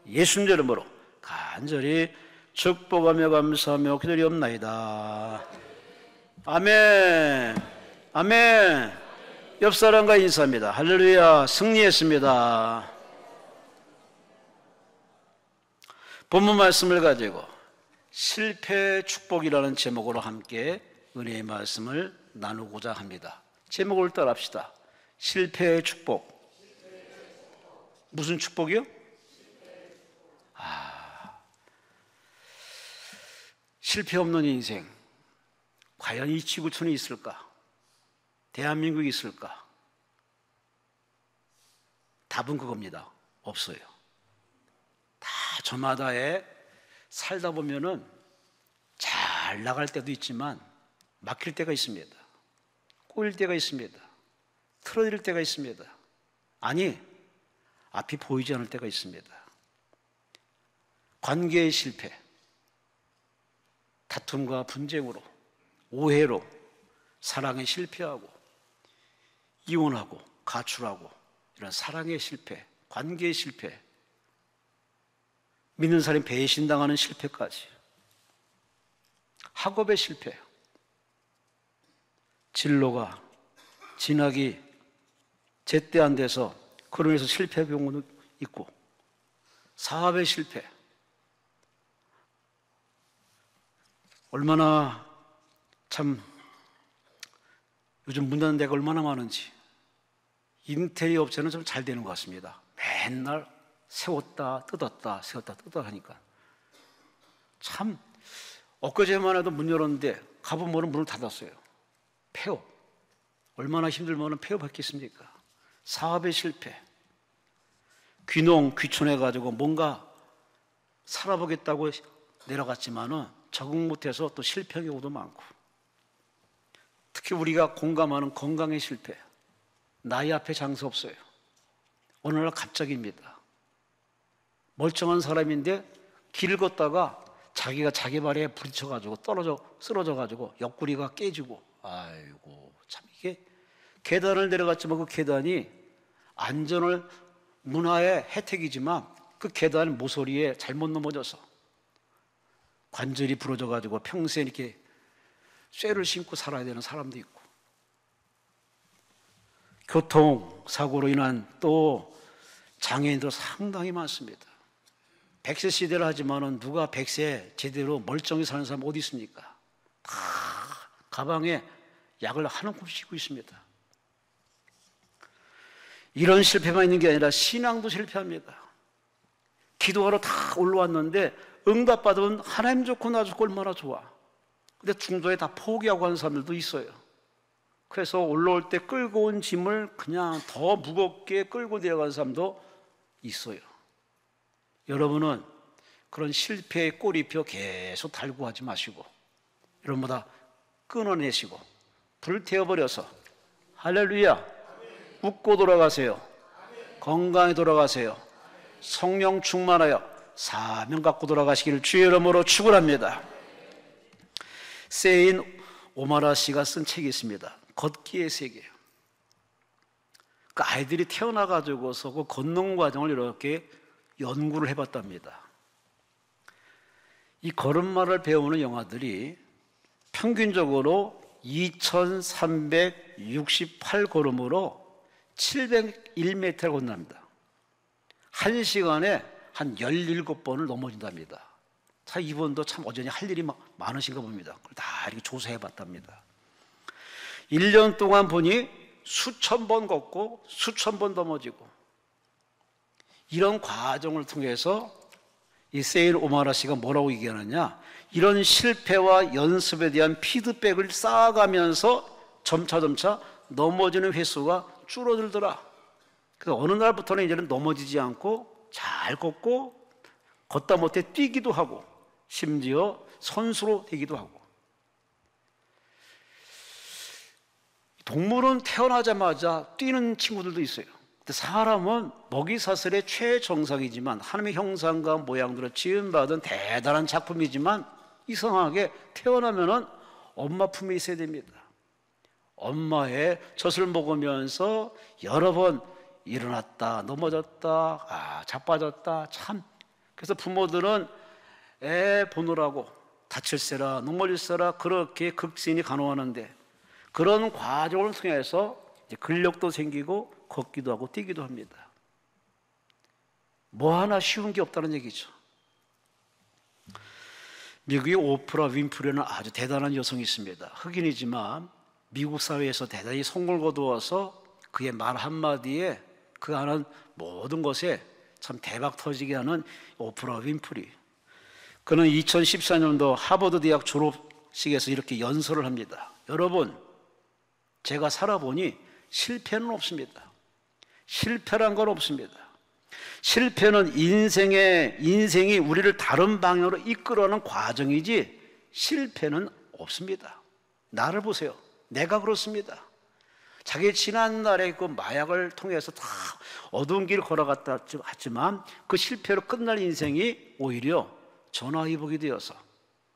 예수님 이름으로 간절히 축복하며 감사하며 기도리옵나이다. 아멘. 아멘. 옆 사람과 인사합니다. 할렐루야. 승리했습니다. 본문 말씀을 가지고 실패의 축복이라는 제목으로 함께 은혜의 말씀을 나누고자 합니다. 제목을 따라합시다. 실패의 축복. 무슨 축복이요? 실패 없는 인생. 과연 이 지구촌이 있을까? 대한민국이 있을까? 답은 그겁니다. 없어요. 다 저마다에 살다 보면은 잘 나갈 때도 있지만 막힐 때가 있습니다. 꼬일 때가 있습니다. 틀어질 때가 있습니다. 아니, 앞이 보이지 않을 때가 있습니다. 관계의 실패, 다툼과 분쟁으로, 오해로 사랑에 실패하고 이혼하고 가출하고 이런 사랑의 실패, 관계의 실패, 믿는 사람이 배신당하는 실패까지, 학업의 실패, 진로가 진학이 제때 안 돼서 그로 인해서 실패의 경우도 있고, 사업의 실패, 얼마나 참 요즘 문 닫는 데가 얼마나 많은지. 인테리어 업체는 좀 잘 되는 것 같습니다. 맨날 세웠다 뜯었다 세웠다 뜯었다 하니까 참. 엊그제만 해도 문 열었는데 가보면 문을 닫았어요. 폐업. 얼마나 힘들면 폐업했겠습니까? 사업의 실패, 귀농귀촌해가지고 뭔가 살아보겠다고 내려갔지만은 적응 못해서 또 실패한 경우도 많고, 특히 우리가 공감하는 건강의 실패. 나이 앞에 장사 없어요. 어느 날 갑자기입니다. 멀쩡한 사람인데 길을 걷다가 자기가 자기 발에 부딪혀가지고 쓰러져가지고 옆구리가 깨지고, 아이고 참. 이게 계단을 내려갔지만 그 계단이 안전을 문화의 혜택이지만 그 계단 모서리에 잘못 넘어져서 관절이 부러져가지고 평생 이렇게 쇠를 신고 살아야 되는 사람도 있고, 교통사고로 인한 또 장애인들 상당히 많습니다. 100세 시대를 하지만은 누가 100세 제대로 멀쩡히 사는 사람 어디 있습니까? 다 가방에 약을 한 움큼 싣고 있습니다. 이런 실패만 있는 게 아니라 신앙도 실패합니다. 기도하러 다 올라왔는데 응답받으면 하나님 좋고 나 좋고 얼마나 좋아. 근데 중도에 다 포기하고 하는 사람들도 있어요. 그래서 올라올 때 끌고 온 짐을 그냥 더 무겁게 끌고 내려가는 사람도 있어요. 여러분은 그런 실패의 꼬리표 계속 달고 하지 마시고 여러분보다 끊어내시고 불태워버려서 할렐루야, 웃고 돌아가세요. 건강히 돌아가세요. 성령 충만하여 사명 갖고 돌아가시기를 주의 이름으로 축원합니다. 세인 오마라 씨가 쓴 책이 있습니다. 걷기의 세계. 그 아이들이 태어나가지고서 그 걷는 과정을 이렇게 연구를 해봤답니다. 이 걸음마를 배우는 영아들이 평균적으로 2368걸음으로 701m를 건너갑니다. 1시간에 한 17번을 넘어진답니다. 참 이분도 참 어전히 할 일이 많으신가 봅니다. 그걸 다 이렇게 조사해 봤답니다. 1년 동안 보니 수천 번 걷고 수천 번 넘어지고, 이런 과정을 통해서 이 세일 오마라 씨가 뭐라고 얘기하느냐, 이런 실패와 연습에 대한 피드백을 쌓아가면서 점차 넘어지는 횟수가 줄어들더라. 그래서 어느 날부터는 이제는 넘어지지 않고 잘 걷고 걷다 못해 뛰기도 하고 심지어 선수로 되기도 하고. 동물은 태어나자마자 뛰는 친구들도 있어요. 근데 사람은 먹이사슬의 최정상이지만 하나님의 형상과 모양대로 지음받은 대단한 작품이지만 이상하게 태어나면은 엄마 품에 있어야 됩니다. 엄마의 젖을 먹으면서 여러 번 일어났다 넘어졌다 자빠졌다, 참 그래서 부모들은 애 보느라고 다칠세라 눈물일세라 그렇게 극진히 간호하는데, 그런 과정을 통해서 이제 근력도 생기고 걷기도 하고 뛰기도 합니다. 뭐 하나 쉬운 게 없다는 얘기죠. 미국의 오프라 윈프리는 아주 대단한 여성이 있습니다. 흑인이지만 미국 사회에서 대단히 성공을 거두어서 그의 말 한마디에 그 하는 모든 것에 참 대박 터지게 하는 오프라 윈프리. 그는 2014년도 하버드 대학 졸업식에서 이렇게 연설을 합니다. 여러분, 제가 살아보니 실패는 없습니다. 실패란 건 없습니다. 실패는 인생이 우리를 다른 방향으로 이끌어가는 과정이지 실패는 없습니다. 나를 보세요. 내가 그렇습니다. 자기 지난날에 그 마약을 통해서 다 어두운 길을 걸어갔다 했지만 그 실패로 끝날 인생이 오히려 전화위복이 되어서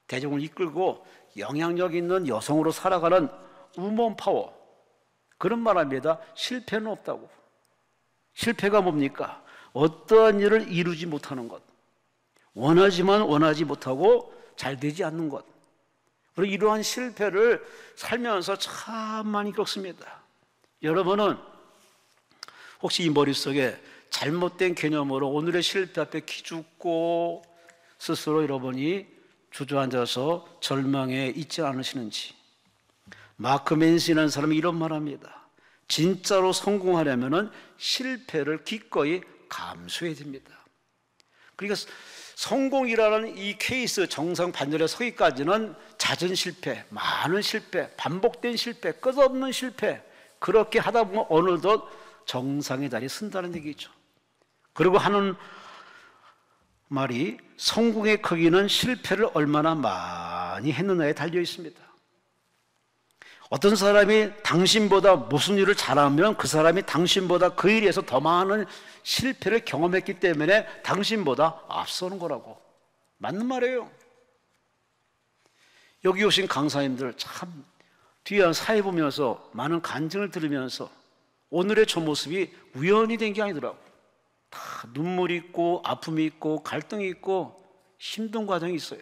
대중을 이끌고 영향력 있는 여성으로 살아가는 우먼 파워, 그런 말합니다. 실패는 없다고. 실패가 뭡니까? 어떠한 일을 이루지 못하는 것, 원하지만 원하지 못하고 잘 되지 않는 것. 그리고 이러한 실패를 살면서 참 많이 겪습니다. 여러분은 혹시 이 머릿속에 잘못된 개념으로 오늘의 실패 앞에 기죽고 스스로 여러분이 주저앉아서 절망에 있지 않으시는지? 마크 맨슨이라는 사람이 이런 말합니다. 진짜로 성공하려면 실패를 기꺼이 감수해야 됩니다. 그러니까 성공이라는 이 케이스 정상 반열에 서기까지는 잦은 실패, 많은 실패, 반복된 실패, 끝없는 실패, 그렇게 하다 보면 어느덧 정상의 자리에 선다는 얘기죠. 그리고 하는 말이 성공의 크기는 실패를 얼마나 많이 했느냐에 달려 있습니다. 어떤 사람이 당신보다 무슨 일을 잘하면 그 사람이 당신보다 그 일에서 더 많은 실패를 경험했기 때문에 당신보다 앞서는 거라고. 맞는 말이에요. 여기 오신 강사님들 참 뒤에 사회 보면서 많은 간증을 들으면서 오늘의 저 모습이 우연히 된 게 아니더라고. 다 눈물이 있고 아픔이 있고 갈등이 있고 힘든 과정이 있어요.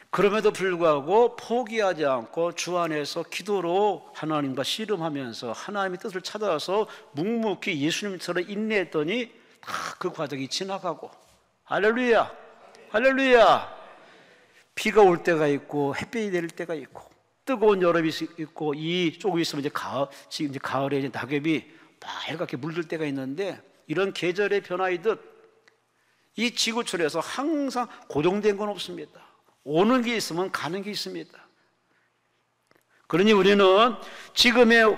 그럼에도 불구하고 포기하지 않고 주 안에서 기도로 하나님과 씨름하면서 하나님의 뜻을 찾아서 묵묵히 예수님처럼 인내했더니 다 그 과정이 지나가고, 할렐루야, 할렐루야. 비가 올 때가 있고 햇빛이 내릴 때가 있고 뜨거운 여름이 있고 이 조금 있으면 지금 이제 가을에 이제 낙엽이 빨갛게 물들 때가 있는데, 이런 계절의 변화이듯 이 지구촌에서 항상 고정된 건 없습니다. 오는 게 있으면 가는 게 있습니다. 그러니 우리는 지금의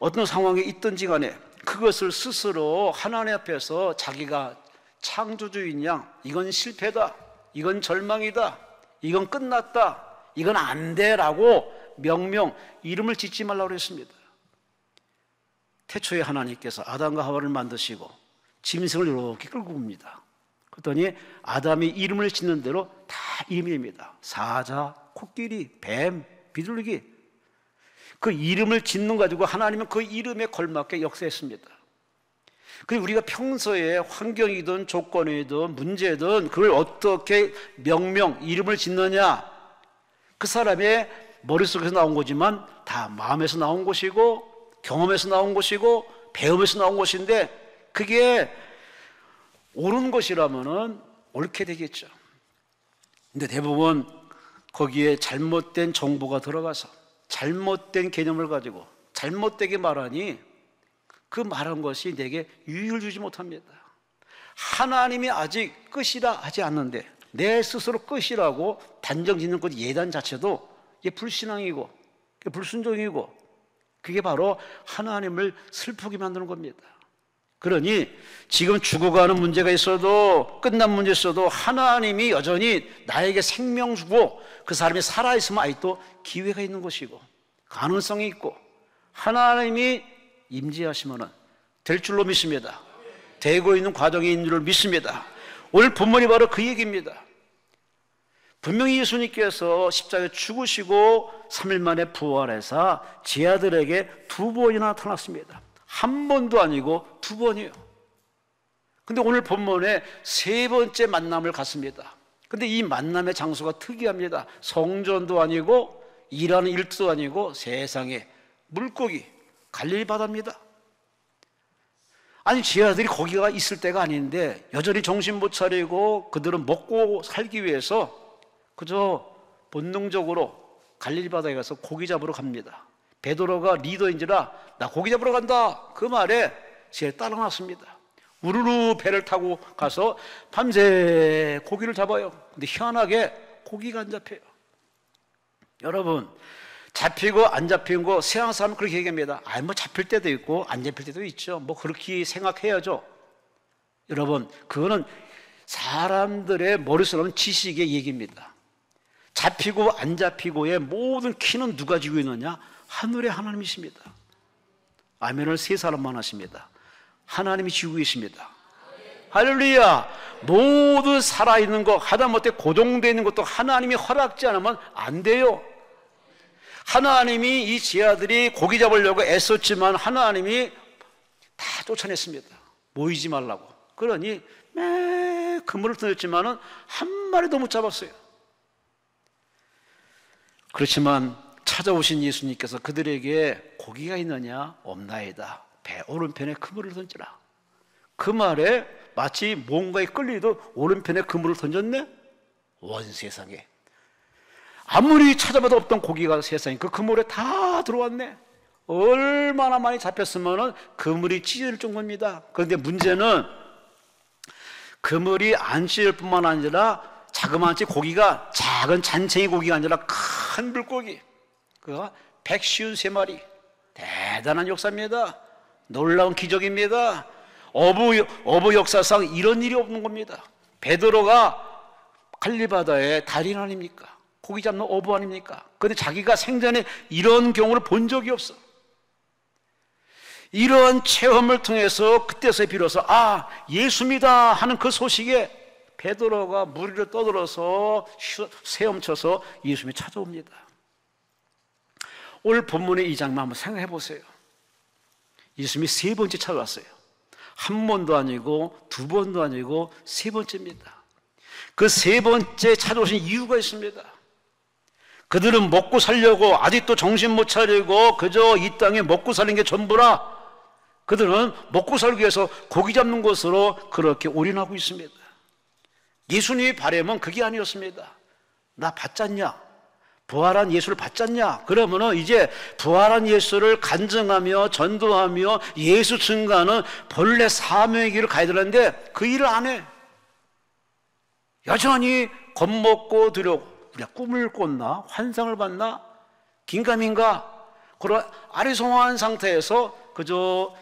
어떤 상황에 있든지 간에 그것을 스스로 하나님 앞에서 자기가 창조주인 양, 이건 실패다, 이건 절망이다, 이건 끝났다, 이건 안 돼라고 명명, 이름을 짓지 말라고 했습니다. 태초에 하나님께서 아담과 하와를 만드시고 짐승을 이렇게 끌고 옵니다. 그랬더니 아담이 이름을 짓는 대로 다 이름입니다. 사자, 코끼리, 뱀, 비둘기. 그 이름을 짓는 가지고 하나님은 그 이름에 걸맞게 역사했습니다. 그리고 우리가 평소에 환경이든 조건이든 문제든 그걸 어떻게 명명, 이름을 짓느냐, 그 사람의 머릿속에서 나온 거지만 다 마음에서 나온 것이고 경험에서 나온 것이고 배움에서 나온 것인데, 그게 옳은 것이라면 옳게 되겠죠. 근데 대부분 거기에 잘못된 정보가 들어가서 잘못된 개념을 가지고 잘못되게 말하니 그 말한 것이 내게 유익을 주지 못합니다. 하나님이 아직 끝이라 하지 않는데 내 스스로 끝이라고 단정 짓는 것 예단 자체도 이게 불신앙이고 불순종이고, 그게 바로 하나님을 슬프게 만드는 겁니다. 그러니 지금 죽어가는 문제가 있어도 끝난 문제 있어도 하나님이 여전히 나에게 생명 주고 그 사람이 살아있으면 아직도 기회가 있는 것이고 가능성이 있고 하나님이 임재하시면 될 줄로 믿습니다. 되고 있는 과정이 있는 줄 믿습니다. 오늘 본문이 바로 그 얘기입니다. 분명히 예수님께서 십자가에 죽으시고 3일 만에 부활해서 제 아들에게 2번이나 나타났습니다. 한 번도 아니고 2번이에요. 근데 오늘 본문에 세 번째 만남을 갖습니다. 근데 이 만남의 장소가 특이합니다. 성전도 아니고 일하는 일터도 아니고 세상에 물고기 갈릴리 바다입니다. 아니 제자들이 거기가 있을 때가 아닌데 여전히 정신 못 차리고 그들은 먹고 살기 위해서 그저 본능적으로 갈릴리 바다에 가서 고기 잡으러 갑니다. 베드로가 리더인지라 나 고기 잡으러 간다 그 말에 제 따라 났습니다. 우르르 배를 타고 가서 밤새 고기를 잡아요. 근데 희한하게 고기가 안 잡혀요. 여러분 잡히고 안 잡힌 거 세상 사람은 그렇게 얘기합니다. 아, 뭐 잡힐 때도 있고 안 잡힐 때도 있죠. 뭐 그렇게 생각해야죠. 여러분 그거는 사람들의 머릿속에 있는 지식의 얘기입니다. 잡히고 안 잡히고의 모든 키는 누가 쥐고 있느냐? 하늘의 하나님이십니다. 아멘을 세 사람만 하십니다. 하나님이 쥐고 계십니다. 할렐루야. 모든 살아있는 거 하다못해 고정되어 있는 것도 하나님이 허락지 않으면 안 돼요. 하나님이 이 제자들이 고기 잡으려고 애썼지만 하나님이 다 쫓아냈습니다. 모이지 말라고. 그러니 매 그물을 던졌지만은 한 마리도 못 잡았어요. 그렇지만 찾아오신 예수님께서 그들에게 고기가 있느냐? 없나이다. 배 오른편에 그물을 던지라. 그 말에 마치 뭔가에 끌리듯 오른편에 그물을 던졌네? 온 세상에 아무리 찾아봐도 없던 고기가 세상에 그 그물에 다 들어왔네. 얼마나 많이 잡혔으면 그물이 찢어질 정도입니다. 그런데 문제는 그물이 안 찢을 뿐만 아니라 자그마치 고기가 작은 잔챙이 고기가 아니라 큰 물고기 그가 153마리. 대단한 역사입니다. 놀라운 기적입니다. 어부 역사상 이런 일이 없는 겁니다. 베드로가 갈릴리바다의 달인 아닙니까? 고기 잡는 어부 아닙니까? 그런데 자기가 생전에 이런 경우를 본 적이 없어. 이러한 체험을 통해서 그때서야 비로소 아 예수입니다 하는 그 소식에 베드로가 물 위로 떠들어서 헤엄쳐서 예수님이 찾아옵니다. 오늘 본문의 이 장면 한번 생각해 보세요. 예수님이 세 번째 찾아왔어요. 한 번도 아니고 두 번도 아니고 세 번째입니다. 그 세 번째 찾아오신 이유가 있습니다. 그들은 먹고 살려고 아직도 정신 못 차리고 그저 이 땅에 먹고 사는 게 전부라. 그들은 먹고 살기 위해서 고기 잡는 것으로 그렇게 올인하고 있습니다. 예수님의 바람은 그게 아니었습니다. 나 받잖냐? 부활한 예수를 받잖냐? 그러면은 이제 부활한 예수를 간증하며 전도하며 예수 증거하는 본래 사명의 길을 가야 되는데 그 일을 안 해. 여전히 겁먹고 두려워. 우리가 꿈을 꿨나? 환상을 봤나? 긴가민가? 그런 아리송한 상태에서 그저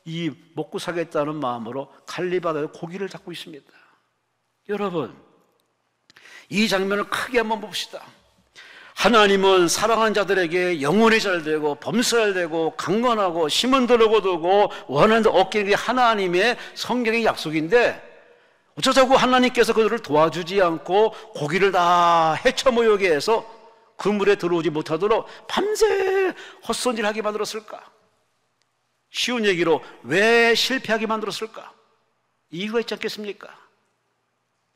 이 먹고 살겠다는 마음으로 갈릴리바다에 고기를 잡고 있습니다. 여러분 이 장면을 크게 한번 봅시다. 하나님은 사랑하는 자들에게 영혼이 잘되고 범사 잘되고 강건하고 힘은 들고 두고 원하는 자 얻게 하는 게 하나님의 성경의 약속인데 어쩌자고 하나님께서 그들을 도와주지 않고 고기를 다 헤쳐모여게 해서 그물에 들어오지 못하도록 밤새 헛손질하게 만들었을까? 쉬운 얘기로 왜 실패하게 만들었을까? 이유가 있지 않겠습니까?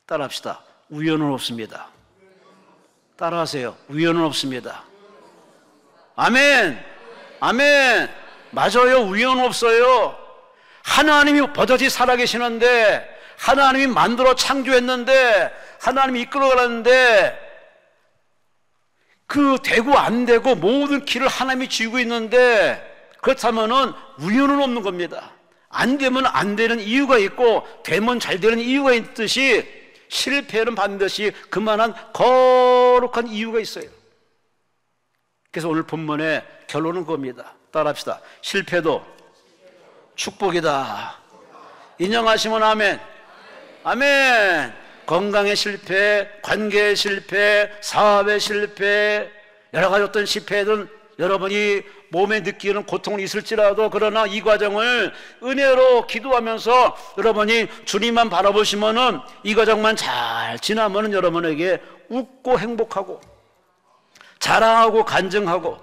따라합시다. 우연은 없습니다. 따라하세요. 우연은 없습니다. 아멘. 아멘. 맞아요. 우연은 없어요. 하나님이 버젓이 살아계시는데 하나님이 만들어 창조했는데 하나님이 이끌어가는데 그 되고 안 되고 모든 길을 하나님이 쥐고 있는데 그렇다면은 우연은 없는 겁니다. 안 되면 안 되는 이유가 있고 되면 잘 되는 이유가 있듯이 실패는 반드시 그만한 거룩한 이유가 있어요. 그래서 오늘 본문의 결론은 그겁니다. 따라합시다. 실패도 축복이다. 인정하시면 아멘. 아멘. 건강의 실패, 관계의 실패, 사업의 실패, 여러 가지 어떤 실패든 여러분이 몸에 느끼는 고통은 있을지라도 그러나 이 과정을 은혜로 기도하면서 여러분이 주님만 바라보시면은 이 과정만 잘 지나면은 여러분에게 웃고 행복하고 자랑하고 간증하고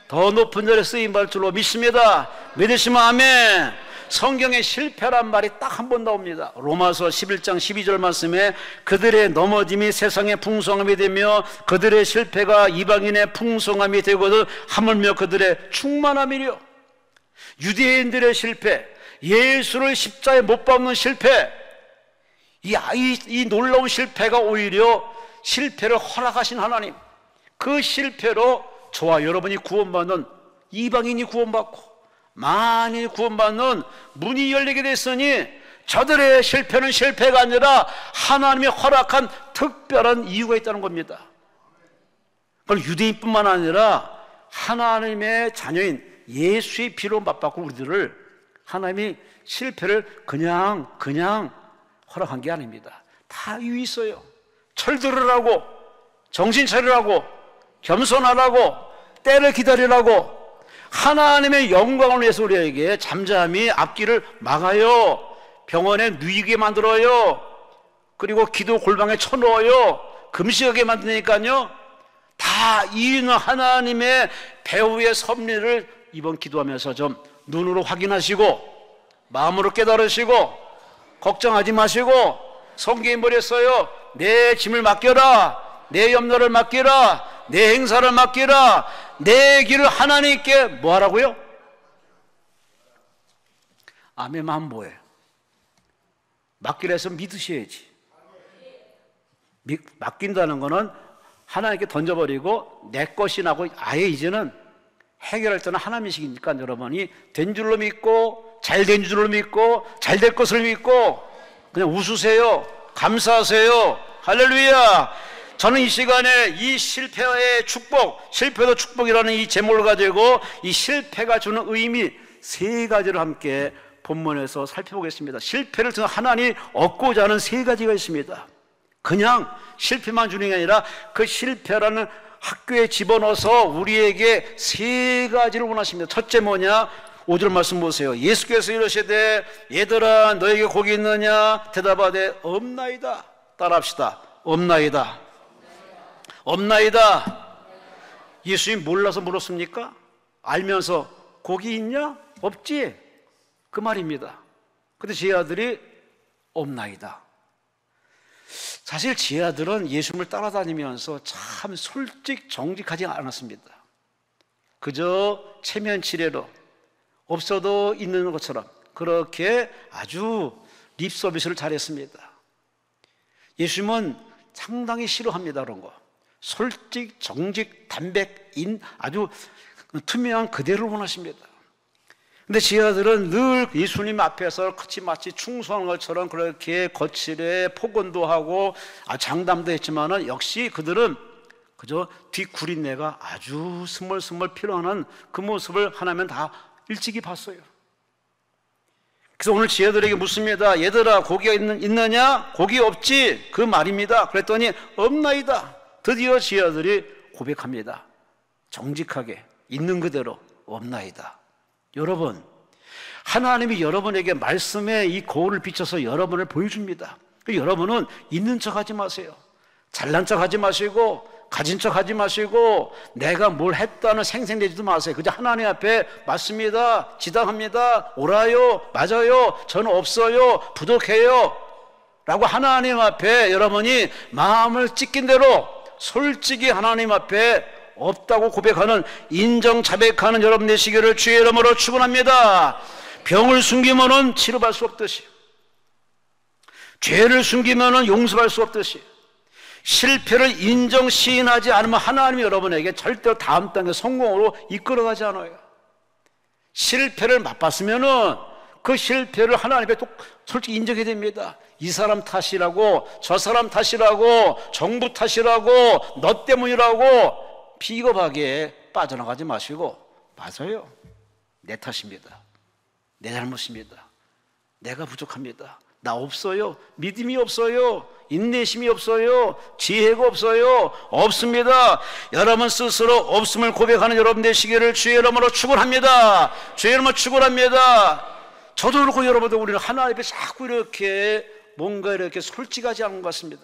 더 높은 자리에 쓰임받을 줄로 믿습니다. 믿으시면 아멘. 성경에 실패란 말이 딱 한 번 나옵니다. 로마서 11장 12절 말씀에 그들의 넘어짐이 세상의 풍성함이 되며 그들의 실패가 이방인의 풍성함이 되거든 하물며 그들의 충만함이려. 유대인들의 실패, 예수를 십자가에 못 박는 실패, 이 놀라운 실패가 오히려 실패를 허락하신 하나님, 그 실패로 저와 여러분이 구원받는, 이방인이 구원받고 만인이 구원받는 문이 열리게 됐으니 저들의 실패는 실패가 아니라 하나님이 허락한 특별한 이유가 있다는 겁니다. 그걸 유대인뿐만 아니라 하나님의 자녀인 예수의 피로 맞받고 우리들을 하나님이 실패를 그냥 허락한 게 아닙니다. 다 이유 있어요. 철들으라고, 정신 차리라고, 겸손하라고, 때를 기다리라고, 하나님의 영광을 위해서 우리에게 잠잠히 앞길을 막아요. 병원에 누이게 만들어요. 그리고 기도 골방에 쳐넣어요. 금식하게 만드니까요. 다 이유는 하나님의 배후의 섭리를 이번 기도하면서 좀 눈으로 확인하시고 마음으로 깨달으시고 걱정하지 마시고 성경에 뭐랬어요? 내 짐을 맡겨라, 내 염려를 맡기라, 내 행사를 맡기라, 내 길을 하나님께 뭐 하라고요? 아멘만 하면 뭐예요? 맡기라 해서 믿으셔야지. 맡긴다는 거는 하나님께 던져버리고 내 것이 나고 아예 이제는 해결할 때는 하나님이시니까 여러분이 된 줄로 믿고 잘 된 줄로 믿고 잘 될 것을 믿고 그냥 웃으세요. 감사하세요. 할렐루야. 저는 이 시간에 이 실패의 축복, 실패도 축복이라는 이 제목을 가지고 이 실패가 주는 의미 세 가지를 함께 본문에서 살펴보겠습니다. 실패를 통해 하나님이 얻고자 하는 세 가지가 있습니다. 그냥 실패만 주는 게 아니라 그 실패라는 학교에 집어넣어서 우리에게 세 가지를 원하십니다. 첫째 뭐냐? 5절 말씀 보세요. 예수께서 이르시되 얘들아 너에게 복이 있느냐? 대답하되 없나이다. 따라합시다. 없나이다. 없나이다. 예수님 몰라서 물었습니까? 알면서 복이 있냐? 없지. 그 말입니다. 근데 제 아들이 없나이다. 사실 제 아들은 예수님을 따라다니면서 참 솔직 정직하지 않았습니다. 그저 체면 치레로 없어도 있는 것처럼 그렇게 아주 립 서비스를 잘했습니다. 예수님은 상당히 싫어합니다. 그런 거. 솔직, 정직, 담백, 아주 투명한 그대로를 원하십니다. 근데 제 아들은 늘 예수님 앞에서 마치 충성한 것처럼 그렇게 거칠게 폭언도 하고 장담도 했지만은 역시 그들은 그저 뒷구린내가 아주 스멀스멀 피어나는 그 모습을 하나면 다 일찍이 봤어요. 그래서 오늘 제 아들에게 묻습니다. 얘들아 고기가 있느냐? 고기 없지. 그 말입니다. 그랬더니 없나이다. 드디어 제 아들이 고백합니다. 정직하게 있는 그대로 없나이다. 여러분, 하나님이 여러분에게 말씀의 이 거울을 비춰서 여러분을 보여줍니다. 여러분은 있는 척 하지 마세요. 잘난 척 하지 마시고 가진 척 하지 마시고 내가 뭘 했다는 생색내지도 마세요. 그저 하나님 앞에 맞습니다, 지당합니다, 옳아요, 맞아요, 저는 없어요, 부족해요 라고 하나님 앞에 여러분이 마음을 찢긴 대로 솔직히 하나님 앞에 없다고 고백하는 인정 자백하는 여러분 되시기를 주의 이름으로 축원합니다. 병을 숨기면은 치료할 수 없듯이, 죄를 숨기면은 용서할 수 없듯이, 실패를 인정 시인하지 않으면 하나님이 여러분에게 절대로 다음 단계 성공으로 이끌어가지 않아요. 실패를 맛봤으면은 그 실패를 하나님 앞에 솔직히 인정해야 됩니다. 이 사람 탓이라고, 저 사람 탓이라고, 정부 탓이라고, 너 때문이라고 비겁하게 빠져나가지 마시고, 맞아요, 내 탓입니다, 내 잘못입니다, 내가 부족합니다, 나 없어요, 믿음이 없어요, 인내심이 없어요, 지혜가 없어요, 없습니다. 여러분 스스로 없음을 고백하는 여러분 되시기를 주의 이름으로 축원합니다. 주의 이름으로 축원합니다. 저도 그렇고 여러분도 우리는 하나님 앞에 자꾸 이렇게 뭔가 이렇게 솔직하지 않은 것 같습니다.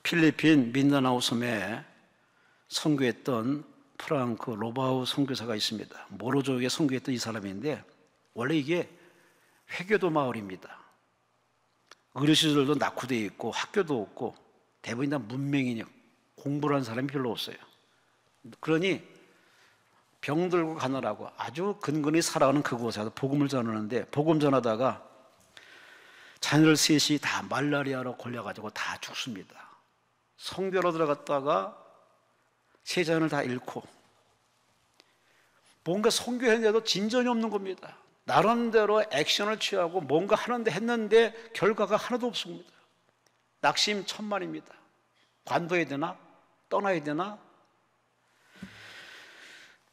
필리핀 민다나오 섬에 선교했던 프랑크 로바우 선교사가 있습니다. 모로족에 선교했던 이 사람인데 원래 이게 회교도 마을입니다. 어르신들도 낙후되어 있고 학교도 없고 대부분 다 문맹이냐, 공부를 하는 사람이 별로 없어요. 그러니 병들고 가느라고 아주 근근히 살아가는 그곳에서 복음을 전하는데, 복음 전하다가 자녀들 셋이 다 말라리아로 걸려가지고 다 죽습니다. 성교로 들어갔다가 세 자녀를 다 잃고, 뭔가 성교했는데도 진전이 없는 겁니다. 나름대로 액션을 취하고 뭔가 하는데 했는데 결과가 하나도 없습니다. 낙심천만입니다. 관둬야 되나? 떠나야 되나?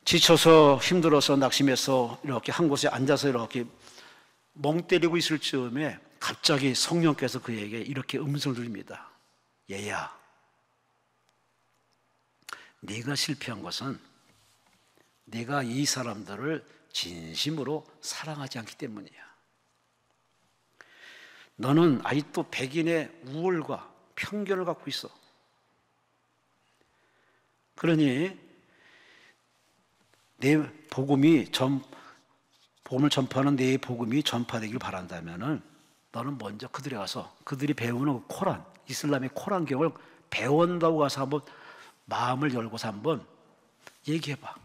지쳐서 힘들어서 낙심해서 이렇게 한 곳에 앉아서 이렇게 멍 때리고 있을 즈음에 갑자기 성령께서 그에게 이렇게 음성을 드립니다. 얘야, 네가 실패한 것은 네가 이 사람들을 진심으로 사랑하지 않기 때문이야. 너는 아직도 백인의 우월과 편견을 갖고 있어. 그러니 내 복음을 전파하는 내 복음이 전파되길 바란다면은 너는 먼저 그들에 가서 그들이 배우는 코란, 이슬람의 코란경을 배운다고 가서 한번 마음을 열고서 한번 얘기해봐.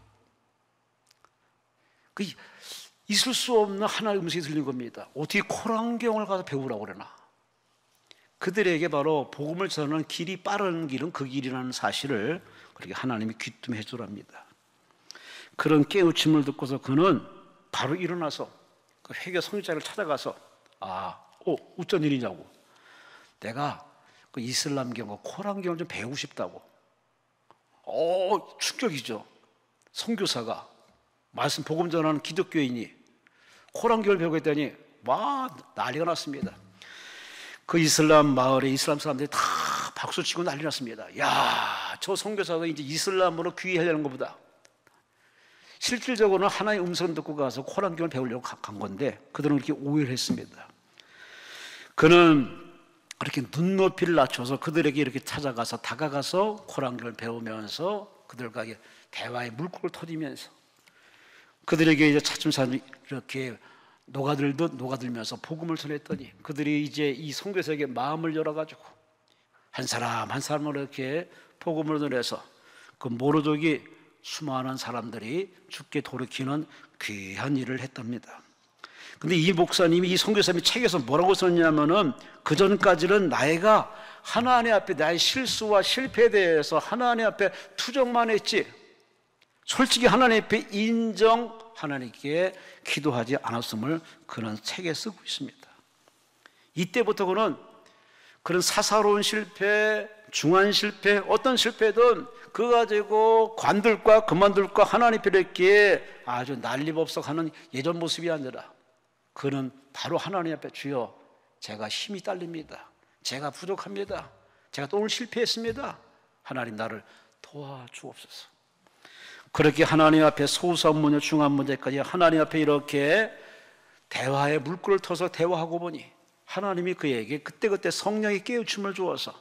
그 있을 수 없는 하나의 음성이 들린 겁니다. 어떻게 코란경을 가서 배우라고 그러나? 그들에게 바로 복음을 전하는 길이 빠른 길은 그 길이라는 사실을 그렇게 하나님이 귀뜸해 주랍니다. 그런 깨우침을 듣고서 그는 바로 일어나서 그 회개 성직자를 찾아가서 어쩐 일이냐고. 내가 그 이슬람경, 코란경을 좀 배우고 싶다고. 충격이죠. 선교사가 말씀 복음 전하는 기독교인이 코란경을 배우겠다니 난리가 났습니다. 그 이슬람 마을에 이슬람 사람들이 다 박수치고 난리 났습니다. 야, 저 선교사가 이제 이슬람으로 귀의하려는 것보다 실질적으로는 하나의 음성 듣고 가서 코란경을 배우려고 간 건데 그들은 그렇게 오해를 했습니다. 그는 이렇게 눈높이를 낮춰서 그들에게 이렇게 찾아가서 다가가서 코란경을 배우면서 그들과 대화의 물꼬를 터지면서 그들에게 이제 차츰차츰 이렇게 녹아들면서 복음을 전했더니 그들이 이제 이 선교사에게 마음을 열어가지고 한 사람 한 사람으로 이렇게 복음을 전해서 그 모로족이 수많은 사람들이 죽게 돌이키는 귀한 일을 했답니다. 근데 이 목사님이 이 선교사님이 책에서 뭐라고 썼냐면은 그 전까지는 나이가 하나님 앞에 나의 실수와 실패에 대해서 하나님 앞에 투정만 했지 솔직히 하나님 앞에 하나님께 기도하지 않았음을 그는 책에 쓰고 있습니다. 이때부터 그런 사사로운 실패, 중한 실패, 어떤 실패든 그거 가지고 관둘까 그만둘까 하나님 앞에 이렇게 아주 난리법석하는 예전 모습이 아니라 그는 바로 하나님 앞에 주여 제가 힘이 딸립니다. 제가 부족합니다. 제가 또 오늘 실패했습니다. 하나님 나를 도와주옵소서. 그렇게 하나님 앞에 소소한 문제, 중한 문제까지 하나님 앞에 이렇게 대화의 물꼬를 터서 대화하고 보니 하나님이 그에게 그때그때 성령의 깨우침을 주어서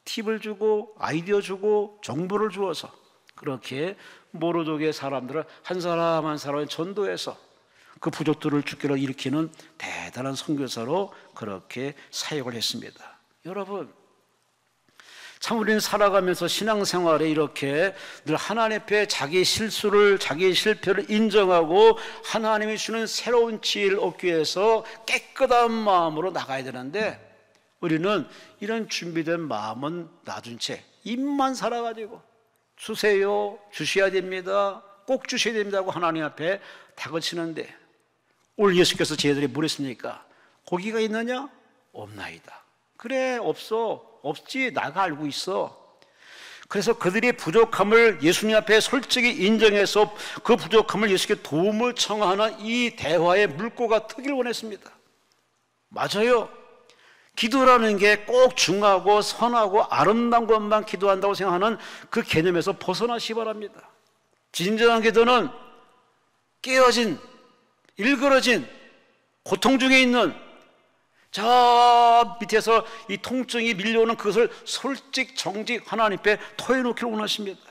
팁을 주고 아이디어 주고 정보를 주어서 그렇게 모로족의 사람들을 한 사람 한 사람을 전도해서 그 부족들을 주께로 일으키는 대단한 선교사로 그렇게 사역을 했습니다. 여러분, 참 우리는 살아가면서 신앙생활에 이렇게 늘 하나님 앞에 자기의 실수를 자기의 실패를 인정하고 하나님이 주는 새로운 지혜를 얻기 위해서 깨끗한 마음으로 나가야 되는데 우리는 이런 준비된 마음은 놔둔 채 입만 살아가지고 주세요, 주셔야 됩니다, 꼭 주셔야 됩니다 하고 하나님 앞에 다그치는데 오늘 예수께서 제자들이 뭐랬습니까? 고기가 있느냐? 없나이다. 그래, 없지, 나가 알고 있어. 그래서 그들의 부족함을 예수님 앞에 솔직히 인정해서 그 부족함을 예수께 도움을 청하는 이 대화의 물꼬가 트기를 원했습니다. 맞아요. 기도라는 게 꼭 중하고 선하고 아름다운 것만 기도한다고 생각하는 그 개념에서 벗어나시기 바랍니다. 진정한 기도는 깨어진, 일그러진, 고통 중에 있는 저 밑에서 이 통증이 밀려오는 그것을 솔직 정직 하나님 앞에 토해놓기를 원하십니다.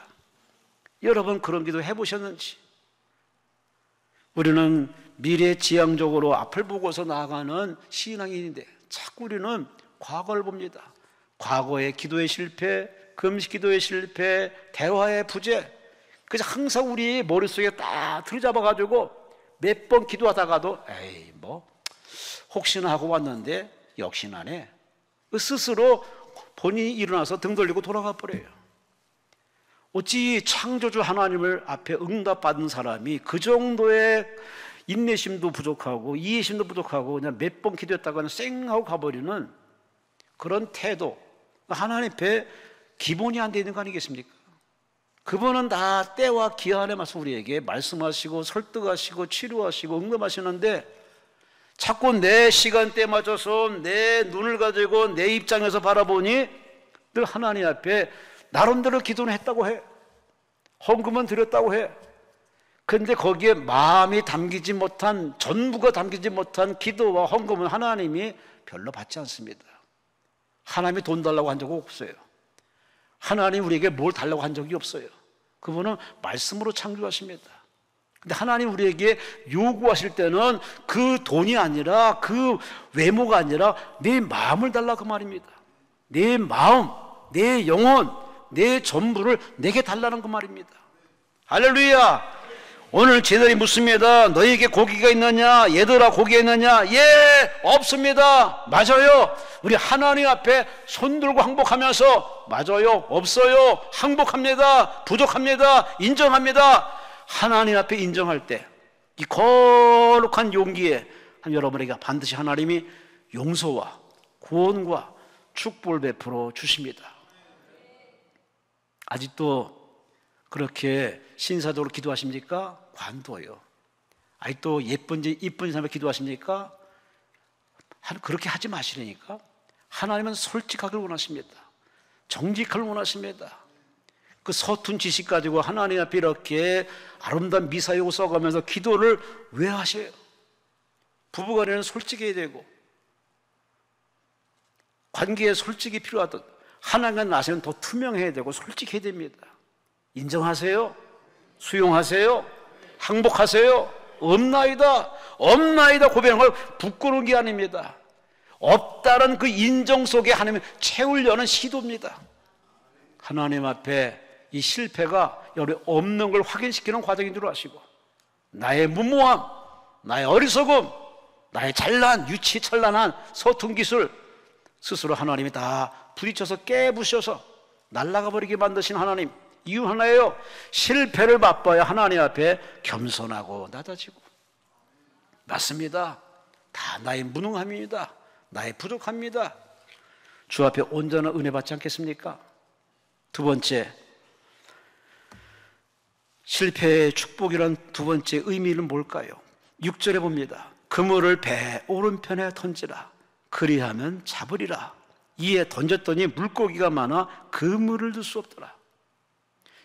여러분 그런 기도 해보셨는지? 우리는 미래지향적으로 앞을 보고서 나아가는 신앙인인데 자꾸 우리는 과거를 봅니다. 과거의 기도의 실패, 금식 기도의 실패, 대화의 부재. 그래서 항상 우리 머릿속에 딱 들이잡아가지고 몇 번 기도하다가도 에이 뭐 혹시나 하고 왔는데 역시나네. 스스로 본인이 일어나서 등 돌리고 돌아가 버려요. 어찌 창조주 하나님을 앞에 응답받은 사람이 그 정도의 인내심도 부족하고 이해심도 부족하고 그냥 몇 번 기도했다가는 쌩하고 가버리는 그런 태도, 하나님 앞에 기본이 안 되는 거 아니겠습니까? 그분은 다 때와 기한에 맞춰 우리에게 말씀하시고 설득하시고 치료하시고 응답하시는데 자꾸 내 시간대에 맞춰서 내 눈을 가지고 내 입장에서 바라보니 늘 하나님 앞에 나름대로 기도는 했다고 해. 헌금은 드렸다고 해. 근데 거기에 마음이 담기지 못한, 전부가 담기지 못한 기도와 헌금은 하나님이 별로 받지 않습니다. 하나님이 돈 달라고 한 적은 없어요. 하나님 우리에게 뭘 달라고 한 적이 없어요. 그분은 말씀으로 창조하십니다. 근데 하나님 우리에게 요구하실 때는 그 돈이 아니라 그 외모가 아니라 내 마음을 달라 그 말입니다. 내 마음, 내 영혼, 내 전부를 내게 달라는 그 말입니다. 할렐루야. 오늘 제자들이 묻습니다. 너희에게 고기가 있느냐? 얘들아 고기가 있느냐? 예, 없습니다. 맞아요. 우리 하나님 앞에 손 들고 항복하면서 맞아요, 없어요, 항복합니다, 부족합니다, 인정합니다. 하나님 앞에 인정할 때 이 거룩한 용기에 여러분에게 반드시 하나님이 용서와 구원과 축복을 베풀어 주십니다. 아직도 그렇게 신사적으로 기도하십니까? 관둬요. 아직도 이쁜 사람을 기도하십니까? 그렇게 하지 마시라니까. 하나님은 솔직하길 원하십니다. 정직하길 원하십니다. 그 서툰 지식 가지고 하나님 앞에 이렇게 아름다운 미사역을 써가면서 기도를 왜 하셔요? 부부간에는 솔직해야 되고 관계에 솔직이 필요하듯 하나님과 나서는 더 투명해야 되고 솔직해야 됩니다. 인정하세요? 수용하세요? 항복하세요? 없나이다, 없나이다 고백하는 걸 부끄러운 게 아닙니다. 없다는 그 인정 속에 하나님을 채우려는 시도입니다. 하나님 앞에 이 실패가 여러분 없는 걸 확인시키는 과정인 줄 아시고 나의 무모함, 나의 어리석음, 나의 잘난, 유치찬란한 서툰 기술 스스로 하나님이 다 부딪혀서 깨부셔서 날아가 버리게 만드신 하나님, 이유 하나예요. 실패를 맛봐야 하나님 앞에 겸손하고 낮아지고. 맞습니다. 다 나의 무능함입니다. 나의 부족합니다. 주 앞에 온전한 은혜 받지 않겠습니까? 두 번째, 실패의 축복이란 두 번째 의미는 뭘까요? 6절에 봅니다. 그물을 배 오른편에 던지라. 그리하면 잡으리라. 이에 던졌더니 물고기가 많아 그물을 들 수 없더라.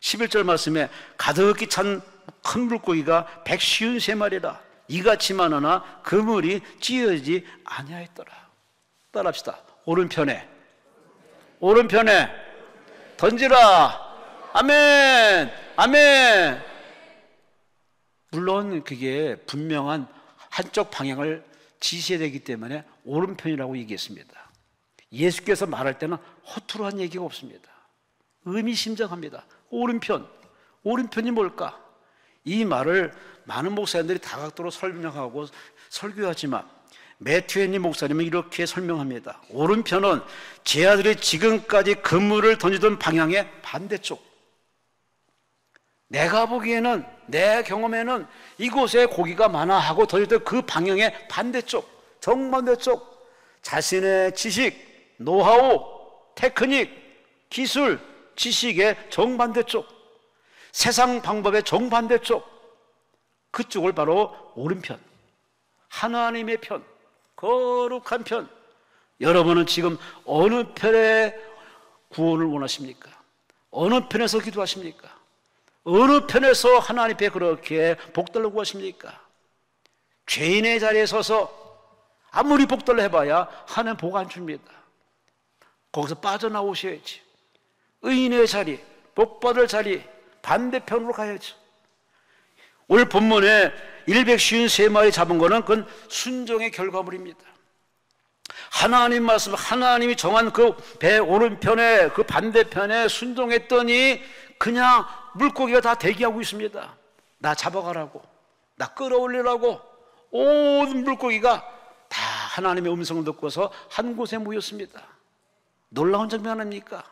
11절 말씀에 가득히 찬 큰 물고기가 153마리라. 이같이 많으나 그물이 찌어지지 아니하였더라. 따라합시다. 오른편에 던지라. 아멘, 아멘. 물론 그게 분명한 한쪽 방향을 지시해야 되기 때문에 오른편이라고 얘기했습니다. 예수께서 말할 때는 허투루 한 얘기가 없습니다. 의미심장합니다. 오른편이 뭘까? 이 말을 많은 목사님들이 다각도로 설명하고 설교하지만 매튜 목사님은 이렇게 설명합니다. 오른편은 제 아들이 지금까지 그물을 던지던 방향의 반대쪽. 내가 보기에는, 내 경험에는 이곳에 고기가 많아 하고 던지던 그 방향의 반대쪽, 정반대쪽. 자신의 지식, 노하우, 테크닉, 기술, 지식의 정반대쪽, 세상 방법의 정반대쪽, 그쪽을 바로 오른편, 하나님의 편, 거룩한 편. 여러분은 지금 어느 편의 구원을 원하십니까? 어느 편에서 기도하십니까? 어느 편에서 하나님 앞에 그렇게 복달라고 구하십니까? 죄인의 자리에 서서 아무리 복달을 해봐야 하나님 복 안 줍니다. 거기서 빠져나오셔야지. 의인의 자리, 복받을 자리, 반대편으로 가야죠. 오늘 본문에 153마리 잡은 거는 그건 순종의 결과물입니다. 하나님 말씀, 하나님이 정한 그 배 오른편에 그 반대편에 순종했더니 그냥 물고기가 다 대기하고 있습니다. 나 잡아가라고, 나 끌어올리라고. 온 물고기가 다 하나님의 음성을 듣고서 한 곳에 모였습니다. 놀라운 장면 아닙니까?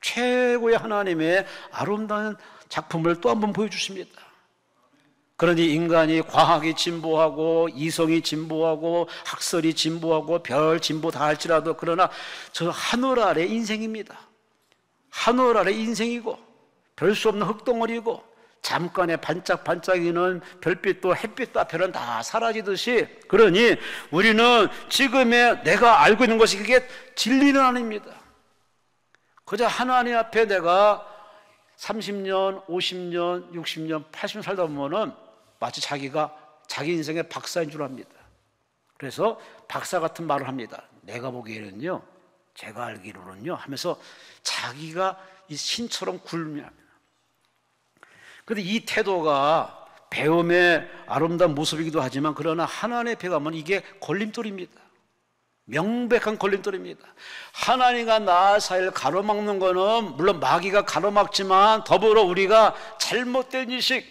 최고의 하나님의 아름다운 작품을 또 한 번 보여주십니다. 그러니 인간이 과학이 진보하고 이성이 진보하고 학설이 진보하고 별 진보 다 할지라도 그러나 저 하늘 아래 인생입니다. 하늘 아래 인생이고 별 수 없는 흙덩어리고 잠깐의 반짝반짝이는 별빛도 햇빛도 앞에는 다 사라지듯이, 그러니 우리는 지금의 내가 알고 있는 것이 그게 진리는 아닙니다. 그저 하나님 앞에 내가 30년, 50년, 60년, 80년 살다 보면은 마치 자기가 자기 인생의 박사인 줄 압니다. 그래서 박사 같은 말을 합니다. 내가 보기에는요, 제가 알기로는요 하면서 자기가 이 신처럼 굴미합니다. 그런데 이 태도가 배움의 아름다운 모습이기도 하지만 그러나 하나님 앞에 가면 이게 걸림돌입니다. 명백한 걸림돌입니다. 하나님과 나 사이를 가로막는 거는 물론 마귀가 가로막지만 더불어 우리가 잘못된 인식,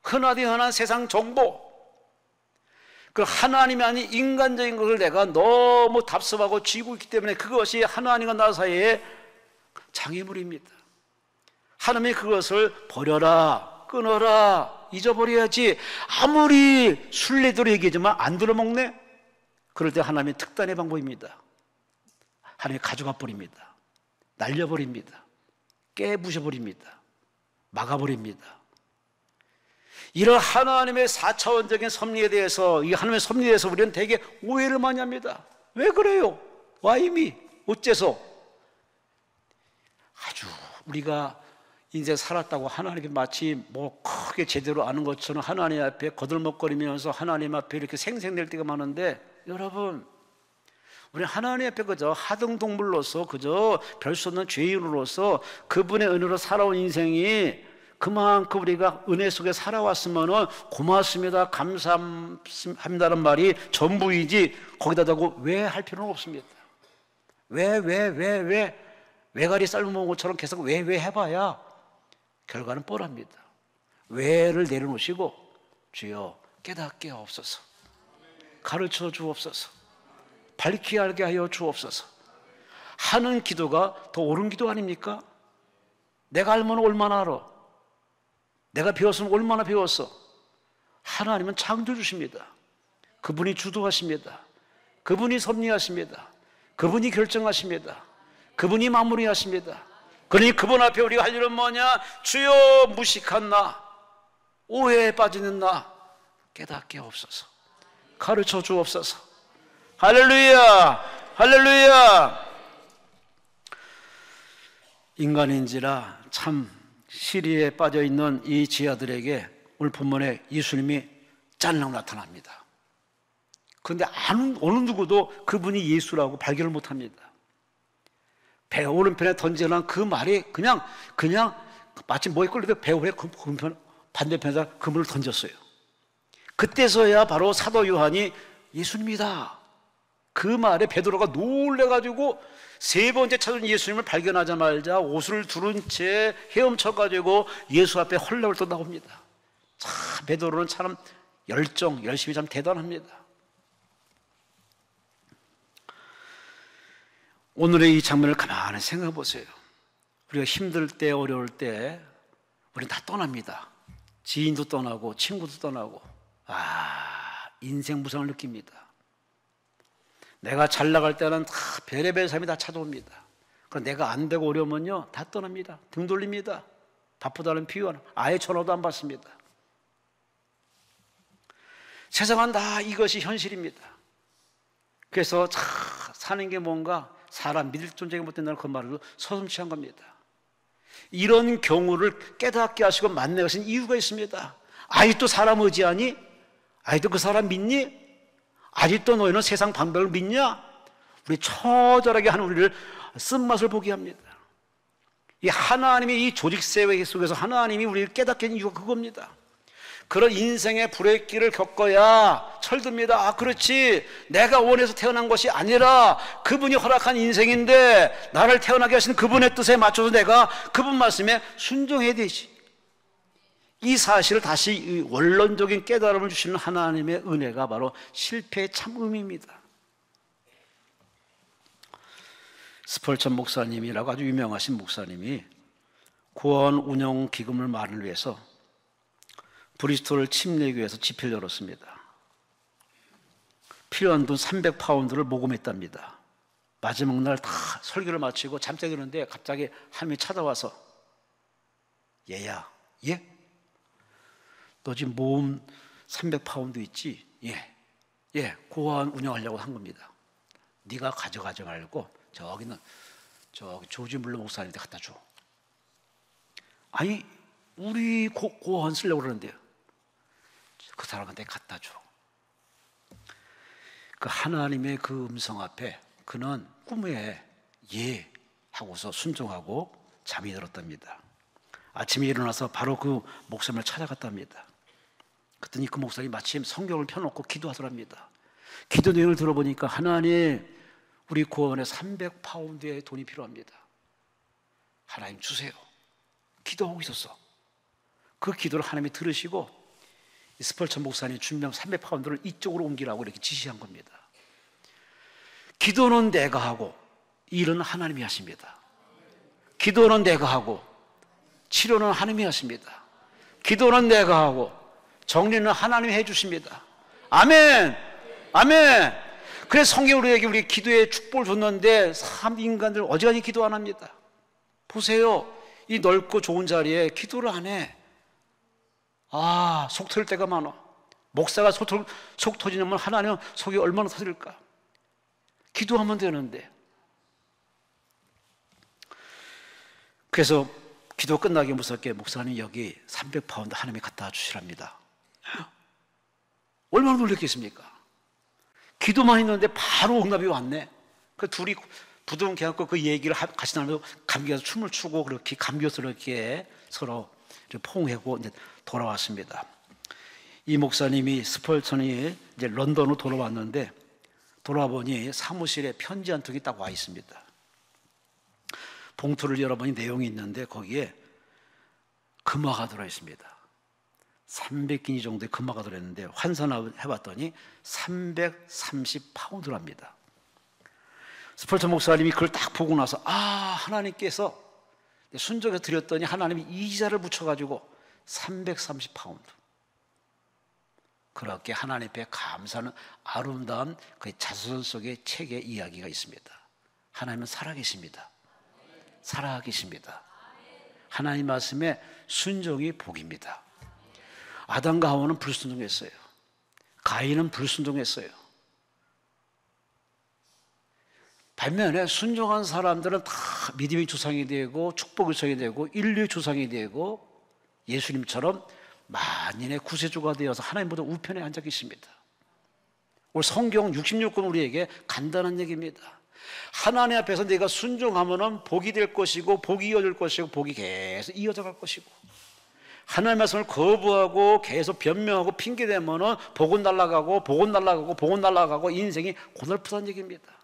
흔하디 흔한 세상 정보, 그 하나님이 아닌 인간적인 것을 내가 너무 답습하고 쥐고 있기 때문에 그것이 하나님과 나 사이의 장애물입니다. 하나님이 그것을 버려라, 끊어라, 잊어버려야지. 아무리 순례대로 얘기하지만 안 들어먹네? 그럴 때 하나님의 특단의 방법입니다. 하나님이 가져가 버립니다. 날려버립니다. 깨부셔버립니다. 막아버립니다. 이런 하나님의 4차원적인 섭리에 대해서, 이 하나님의 섭리에 대해서 우리는 되게 오해를 많이 합니다. 왜 그래요? 와이미? 어째서? 아주 우리가 인생 살았다고 하나님께 마치 뭐 크게 제대로 아는 것처럼 하나님 앞에 거들먹거리면서 하나님 앞에 이렇게 생색낼 때가 많은데, 여러분, 우리 하나님 앞에 그저 하등동물로서 그저 별 수 없는 죄인으로서 그분의 은혜로 살아온 인생이 그만큼 우리가 은혜 속에 살아왔으면 고맙습니다, 감사합니다라는 말이 전부이지 거기다 대고 왜 할 필요는 없습니다. 왜 외가리 삶은 것처럼 계속 왜 해봐야 결과는 뻔합니다. 왜를 내려놓으시고 주여 깨닫게 하옵소서, 가르쳐 주옵소서, 밝히 알게 하여 주옵소서 하는 기도가 더 옳은 기도 아닙니까? 내가 알면 얼마나 알아? 내가 배웠으면 얼마나 배웠어? 하나님은 창조주십니다. 그분이 주도하십니다. 그분이 섭리하십니다. 그분이 결정하십니다. 그분이 마무리하십니다. 그러니 그분 앞에 우리가 할 일은 뭐냐? 주여 무식한 나, 오해에 빠지는 나 깨닫게 하옵소서, 가르쳐 주옵소서. 할렐루야, 할렐루야. 인간인지라 참 시리에 빠져있는 이 지하들에게 오늘 본문에 예수님이 짤랑 나타납니다. 그런데 어느 누구도 그분이 예수라고 발견을 못합니다. 배 오른편에 던지는 그 말이 그냥 마치 뭐에 끌려도 배 오래 반대편에다 그물을 던졌어요. 그때서야 바로 사도 요한이 예수님이다, 그 말에 베드로가 놀래가지고 세 번째 찾은 예수님을 발견하자마자 옷을 두른 채 헤엄쳐가지고 예수 앞에 헐레벌떡 나옵니다. 참 베드로는 참 열심히 참 대단합니다. 오늘의 이 장면을 가만히 생각해 보세요. 우리가 힘들 때, 어려울 때 우리는 다 떠납니다. 지인도 떠나고 친구도 떠나고 인생 무상을 느낍니다. 내가 잘 나갈 때는 다 별의별 사람이 다 찾아옵니다. 그럼 내가 안 되고 어려우면요 다 떠납니다. 등 돌립니다. 바쁘다는 비유 아예 전화도 안 받습니다. 세상은 다 이것이 현실입니다. 그래서 사는 게 뭔가 사람 믿을 존재가 못된다는 그 말로 서슴치한 겁니다. 이런 경우를 깨닫게 하시고 만나신 이유가 있습니다. 아직도 사람 의지하니? 아직도 그 사람 믿니? 아직도 너희는 세상 방법을 믿냐? 우리 처절하게 하는 우리를 쓴맛을 보게 합니다. 이 하나님이 이 조직세계 속에서 하나님이 우리를 깨닫게 하는 이유가 그겁니다. 그런 인생의 브레이크를 겪어야 철듭니다. 아, 그렇지. 내가 원해서 태어난 것이 아니라 그분이 허락한 인생인데 나를 태어나게 하신 그분의 뜻에 맞춰서 내가 그분 말씀에 순종해야 되지. 이 사실을 다시 원론적인 깨달음을 주시는 하나님의 은혜가 바로 실패의 참 의미입니다. 스펄전 목사님이라고 아주 유명하신 목사님이 구원 운영 기금을 마련을 위해서 브리스톨 침례교회에서 집회를 열었습니다. 필요한 돈 300파운드를 모금했답니다. 마지막 날 다 설교를 마치고 잠자기 드는데 갑자기 하나님이 찾아와서 얘야, 예? 너 지금 모금 300파운드 있지? 예, 구원 운영하려고 한 겁니다. 네가 가져가지 말고 저기 조지 물러 목사님한테 갖다 줘. 아니, 우리 구원 쓰려고 그러는데요. 그 사람한테 갖다 줘. 그 하나님의 그 음성 앞에 그는 꿈에 예 하고서 순종하고 잠이 들었답니다. 아침에 일어나서 바로 그 목사님을 찾아갔답니다. 그랬더니 그 목사님이 마침 성경을 펴놓고 기도하더랍니다. 기도 내용을 들어보니까 하나님, 우리 구원에 300파운드의 돈이 필요합니다. 하나님 주세요. 기도하고 있었어. 그 기도를 하나님이 들으시고 스펄전 목사님이 준비한 300파운드를 이쪽으로 옮기라고 이렇게 지시한 겁니다. 기도는 내가 하고 일은 하나님이 하십니다. 기도는 내가 하고 치료는 하나님이 하십니다. 기도는 내가 하고 정리는 하나님이 해주십니다. 아멘. 아멘. 그래서 성경이 우리 기도의 축복을 줬는데 인간들 어지간히 기도 안 합니다. 보세요. 이 넓고 좋은 자리에 기도를 안 해. 아, 속 터질 때가 많아. 목사가 속 터지면 하나님은 속이 얼마나 터질까? 기도하면 되는데. 그래서 기도 끝나기 무섭게 목사님 여기 300파운드 하나님이 갖다 주시랍니다. 얼마나 놀랬겠습니까? 기도만 했는데 바로 응답이 왔네. 그 둘이 부둥 깨갖고 그 얘기를 같이 나누면서 감기가서 춤을 추고 그렇게 감격스럽게 서로 포옹하고 이제 돌아왔습니다. 이 목사님이 스펄전이 이제 런던으로 돌아왔는데 돌아와 보니 사무실에 편지 한 통이 딱 와 있습니다. 봉투를 열어보니 내용이 있는데 거기에 금화가 들어 있습니다. 300기니 정도의 금화가 들어있는데 환산을 해봤더니 330파운드랍니다. 스펄전 목사님이 그걸 딱 보고 나서 하나님께서 순종해서 드렸더니 하나님이 이자를 붙여가지고 330파운드. 그렇게 하나님 앞에 감사하는 아름다운 그 자서전 속의 책의 이야기가 있습니다. 하나님은 살아계십니다. 살아계십니다. 하나님 말씀에 순종이 복입니다. 아담과 하와는 불순종했어요. 가인은 불순종했어요. 반면에 순종한 사람들은 다 믿음의 조상이 되고 축복의 조상이 되고 인류의 조상이 되고 예수님처럼 만인의 구세주가 되어서 하나님보다 우편에 앉아 계십니다. 오늘 성경 66권 우리에게 간단한 얘기입니다. 하나님 앞에서 내가 순종하면 복이 될 것이고 복이 이어질 것이고 복이 계속 이어져 갈 것이고 하나님의 말씀을 거부하고 계속 변명하고 핑계대면 복은 날아가고 복은 날아가고 복은 날아가고 인생이 고달프다는 얘기입니다.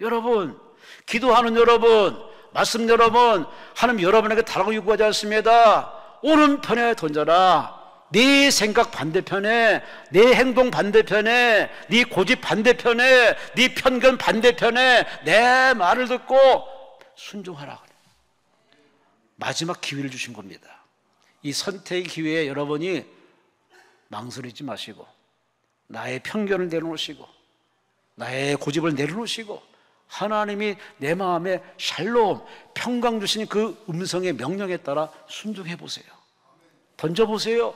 여러분, 기도하는 여러분, 말씀 여러분, 하나님 여러분에게 다라고 요구하지 않습니다. 오른편에 던져라. 네 생각 반대편에, 네 행동 반대편에, 네 고집 반대편에, 네 편견 반대편에 내 말을 듣고 순종하라. 마지막 기회를 주신 겁니다. 이 선택의 기회에 여러분이 망설이지 마시고 나의 편견을 내려놓으시고 나의 고집을 내려놓으시고 하나님이 내 마음에 샬롬, 평강 주시는 그 음성의 명령에 따라 순종해 보세요. 던져보세요.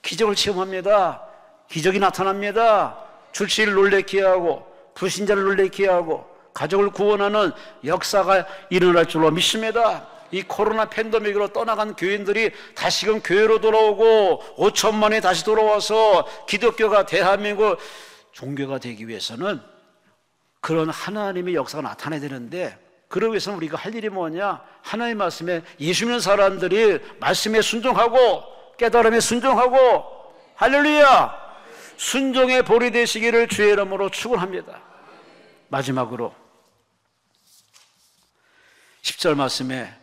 기적을 체험합니다. 기적이 나타납니다. 출시를 놀래게 하고 불신자를 놀래게 하고 가족을 구원하는 역사가 일어날 줄로 믿습니다. 이 코로나 팬데믹으로 떠나간 교인들이 다시금 교회로 돌아오고 5천만이 다시 돌아와서 기독교가 대한민국 종교가 되기 위해서는 그런 하나님의 역사가 나타나야 되는데 그러기 위해서는 우리가 할 일이 뭐냐? 하나님의 말씀에 예수 믿는 사람들이 말씀에 순종하고 깨달음에 순종하고 할렐루야. 순종의 보리 되시기를 주의 이름으로 축원합니다. 마지막으로 10절 말씀에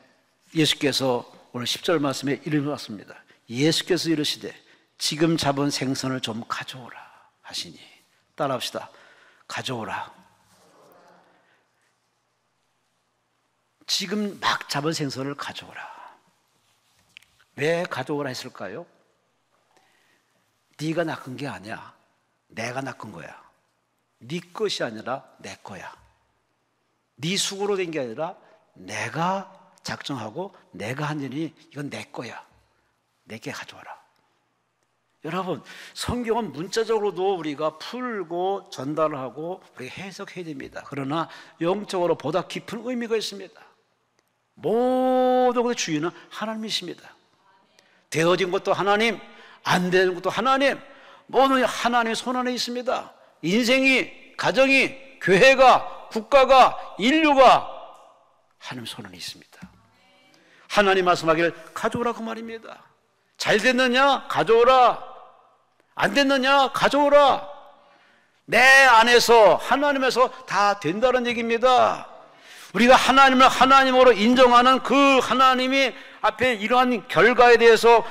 예수께서 오늘 10절 말씀에 이르셨습니다. 예수께서 이르시되 지금 잡은 생선을 좀 가져오라 하시니, 따라합시다. 가져오라. 지금 막 잡은 생선을 가져오라. 왜 가져오라 했을까요? 네가 낚은 게 아니야. 내가 낚은 거야. 네 것이 아니라 내 거야. 네 수고로 된 게 아니라 내가 작정하고 내가 한 일이 이건 내 거야. 내게 가져와라. 여러분, 성경은 문자적으로도 우리가 풀고 전달을 하고 우리가 해석해야 됩니다. 그러나 영적으로 보다 깊은 의미가 있습니다. 모든 것의 주인은 하나님이십니다. 되어진 것도 하나님, 안 되는 것도 하나님, 모든 하나님의 손 안에 있습니다. 인생이, 가정이, 교회가, 국가가, 인류가 하나님 손 안에 있습니다. 하나님 말씀하기를 가져오라 그 말입니다. 잘 됐느냐? 가져오라. 안 됐느냐? 가져오라. 내 안에서, 하나님에서 다 된다는 얘기입니다. 우리가 하나님을 하나님으로 인정하는 그 하나님이 앞에 이러한 결과에 대해서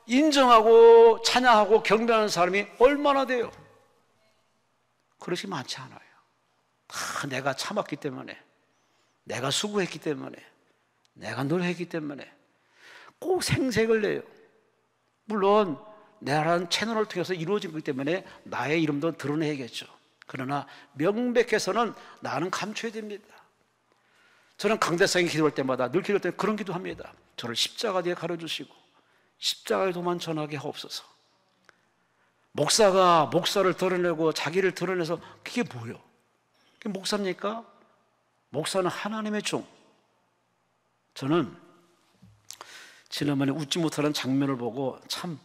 인정하고 찬양하고 경배하는 사람이 얼마나 돼요? 그렇지 많지 않아요. 다 내가 참았기 때문에, 내가 수고했기 때문에, 내가 노력했기 때문에 꼭 생색을 내요. 물론 내라는 채널을 통해서 이루어진 거기 때문에 나의 이름도 드러내야겠죠. 그러나 명백해서는 나는 감춰야 됩니다. 저는 강대상에 기도할 때마다 늘 기도할 때 그런 기도합니다. 저를 십자가 뒤에 가려주시고 십자가의 도만 전하게 하옵소서. 목사가 목사를 드러내고 자기를 드러내서 그게 뭐예요? 그게 목사입니까? 목사는 하나님의 종. 저는 지난번에 웃지 못하는 장면을 보고 참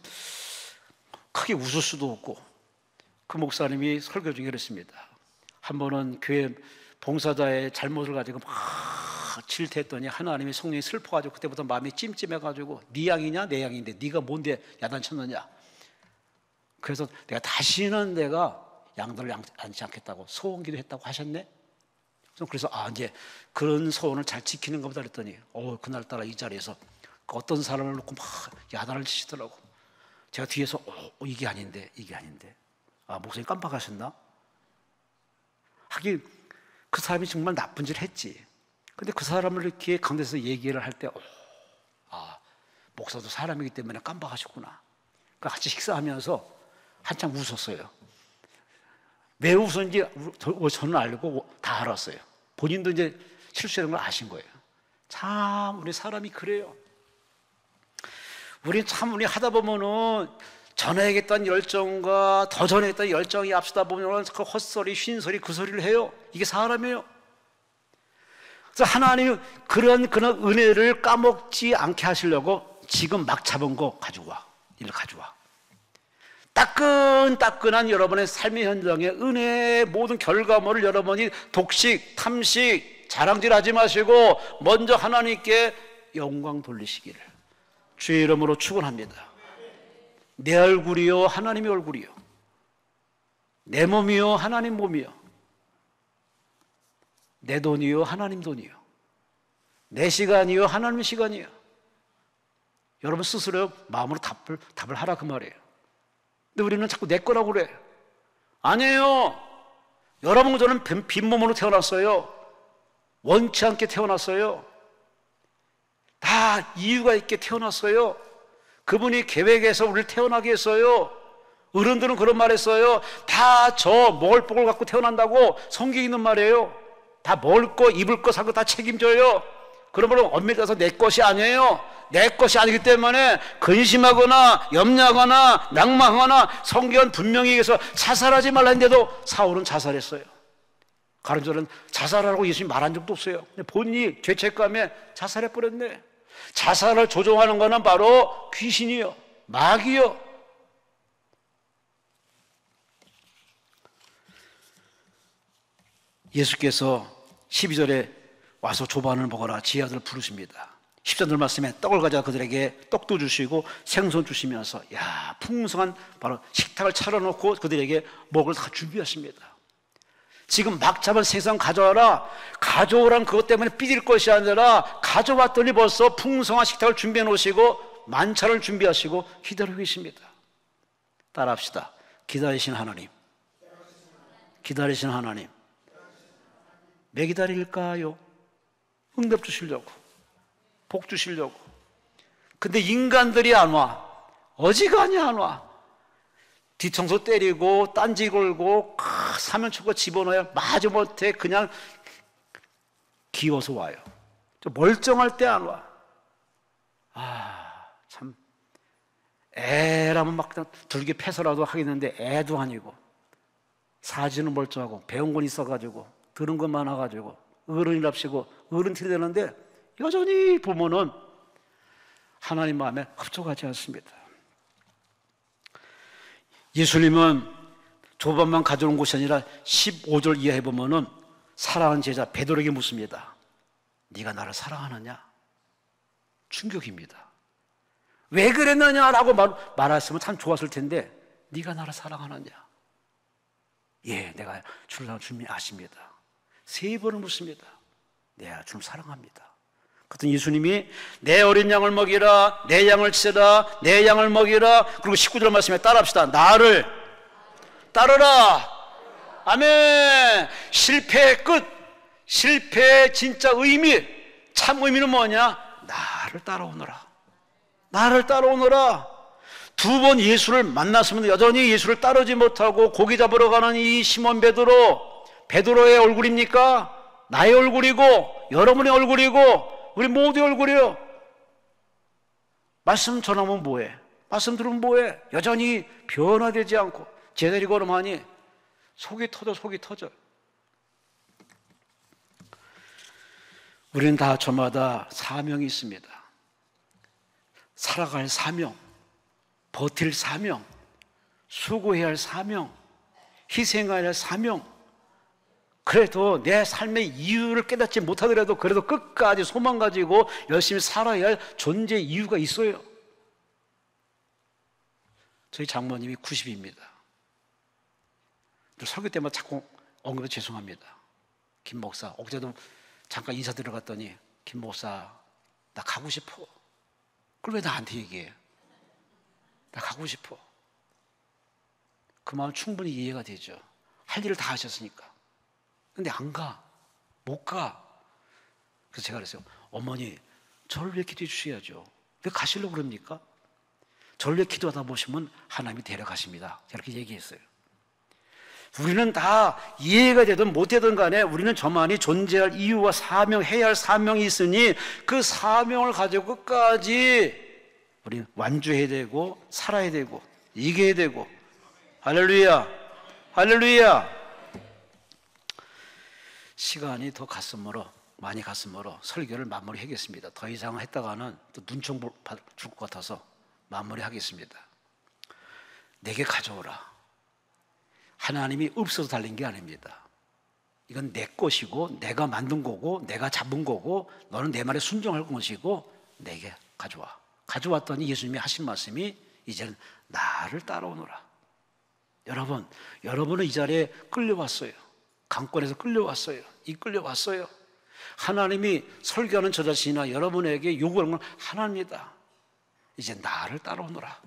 크게 웃을 수도 없고, 그 목사님이 설교 중에 그랬습니다. 한 번은 교회 봉사자의 잘못을 가지고 막 질투했더니 하나님이 성령이 슬퍼가지고 그때부터 마음이 찜찜해가지고 네 양이냐 내 양인데 네가 뭔데 야단쳤느냐. 그래서 내가 다시는 내가 양들을 앉지 않겠다고 소원기도 했다고 하셨네. 그래서 이제 그런 소원을 잘 지키는 것보다 그랬더니 그날따라 이 자리에서 어떤 사람을 놓고 막 야단을 치시더라고. 제가 뒤에서 이게 아닌데 목사님 깜빡하셨나? 하긴 그 사람이 정말 나쁜 짓을 했지. 근데 그 사람을 이렇게 강대에서 얘기를 할 때 목사도 사람이기 때문에 깜빡하셨구나. 그러니까 같이 식사하면서 한참 웃었어요. 왜 웃었는지 저는 알고 다 알았어요. 본인도 이제 실수한 걸 아신 거예요. 참 우리 사람이 그래요. 우리 하다 보면은 전해야겠다는 열정과 더 전해야겠다는 열정이 앞서다 보면 그 헛소리, 쉰소리, 그 소리를 해요. 이게 사람이에요. 그래서 하나님이 그런 은혜를 까먹지 않게 하시려고 지금 막 잡은 거 가져와. 이를 가져와. 따끈따끈한 여러분의 삶의 현장에 은혜의 모든 결과물을 여러분이 독식, 탐식, 자랑질하지 마시고 먼저 하나님께 영광 돌리시기를 주의 이름으로 축원합니다. 내 얼굴이요 하나님의 얼굴이요, 내 몸이요 하나님 몸이요, 내 돈이요 하나님 돈이요, 내 시간이요 하나님의 시간이요. 여러분 스스로 마음으로 답을 하라 그 말이에요. 근데 우리는 자꾸 내 거라고 그래. 아니에요. 여러분, 저는 빈몸으로 태어났어요. 원치 않게 태어났어요. 다 이유가 있게 태어났어요. 그분이 계획해서 우리를 태어나게 했어요. 어른들은 그런 말 했어요. 다 저 먹을 복을 갖고 태어난다고 성경에 있는 말이에요. 다 먹을 거, 입을 거, 살 거 다 책임져요. 그러므로 엄밀히 따라서 내 것이 아니에요. 내 것이 아니기 때문에 근심하거나 염려하거나 낭망하거나, 성경은 분명히 얘기해서 자살하지 말라는데도 사울은 자살했어요. 가론절은 자살하라고 예수님이 말한 적도 없어요. 본인이 죄책감에 자살해버렸네. 자살을 조종하는 것은 바로 귀신이요, 마귀요. 예수께서 12절에 와서 조반을 먹어라 지하들을 부르십니다. 10전들 말씀에 떡을 가져 그들에게 떡도 주시고 생선 주시면서 풍성한 바로 식탁을 차려놓고 그들에게 먹을 다 준비하십니다. 지금 막 잡은 생선 가져와라, 가져오란 그것 때문에 삐질 것이 아니라 가져왔더니 벌써 풍성한 식탁을 준비해 놓으시고 만찬을 준비하시고 기다리고 계십니다. 따라합시다. 기다리신 하나님, 기다리신 하나님. 왜 기다릴까요? 응답 주시려고, 복 주시려고. 근데 인간들이 안 와. 어지간히 안 와. 뒤통수 때리고 딴지 걸고 사면초가 집어넣어야 마지못해 그냥 기어서 와요. 멀쩡할 때 안 와. 참 애라면 막 들게 패서라도 하겠는데 애도 아니고, 사지는 멀쩡하고 배운 건 있어가지고 들은 건 많아가지고 어른이랍시고 어른들이 되는데 여전히 부모는 하나님 마음에 흡족하지 않습니다. 예수님은 조반만 가져온 곳이 아니라 15절 이하에 보면은 사랑하는 제자 베드로에게 묻습니다. 네가 나를 사랑하느냐? 충격입니다. 왜 그랬느냐라고 말했으면 참 좋았을 텐데, 네가 나를 사랑하느냐? 예, 내가 주를 사랑하는 주님이 아십니다. 3번을 묻습니다. 내가 주를 사랑합니다. 그랬더니 예수님이 내 어린 양을 먹이라, 내 양을 치라, 내 양을 먹이라. 그리고 19절 말씀에 따라합시다. 나를 따르라. 아멘. 실패의 끝, 실패의 진짜 의미, 참 의미는 뭐냐? 나를 따라오너라. 나를 따라오너라. 2번 예수를 만났으면 여전히 예수를 따르지 못하고 고기 잡으러 가는 이 시몬 베드로의 얼굴입니까? 나의 얼굴이고 여러분의 얼굴이고 우리 모두의 얼굴이요. 말씀 전하면 뭐해? 말씀 들으면 뭐해? 여전히 변화되지 않고 제자리 걸음하니 속이 터져. 우리는 다 저마다 사명이 있습니다. 살아갈 사명, 버틸 사명, 수고해야 할 사명, 희생해야 할 사명. 그래도 내 삶의 이유를 깨닫지 못하더라도 그래도 끝까지 소망 가지고 열심히 살아야 할 존재 이유가 있어요. 저희 장모님이 90입니다. 설교 때마다 자꾸 언급해 죄송합니다. 김 목사, 어제도 잠깐 인사 들어갔더니 김 목사, 나 가고 싶어. 그걸 왜 나한테 얘기해? 나 가고 싶어. 그 마음 충분히 이해가 되죠. 할 일을 다 하셨으니까. 근데 안 가. 못 가. 그래서 제가 그랬어요. 어머니, 저를 위해 기도해 주셔야죠. 왜 가시려고 그럽니까? 저를 위해 기도하다 보시면 하나님이 데려가십니다. 이렇게 얘기했어요. 우리는 다 이해가 되든 못 되든 간에 우리는 저만이 존재할 이유와 사명, 해야 할 사명이 있으니 그 사명을 가지고 끝까지 우리 완주해야 되고 살아야 되고 이겨야 되고. 할렐루야, 할렐루야. 시간이 더 많이 갔으므로 설교를 마무리하겠습니다. 더 이상 했다가는 또 눈총 줄 것 같아서 마무리하겠습니다. 내게 가져오라. 하나님이 없어서 달린 게 아닙니다. 이건 내 것이고 내가 만든 거고 내가 잡은 거고 너는 내 말에 순종할 것이고 내게 가져와. 가져왔더니 예수님이 하신 말씀이 이제는 나를 따라오너라. 여러분은 이 자리에 끌려왔어요. 강권에서 끌려왔어요. 이끌려왔어요. 하나님이 설교하는 저 자신이나 여러분에게 요구하는 건 하나입니다. 이제 나를 따라오너라.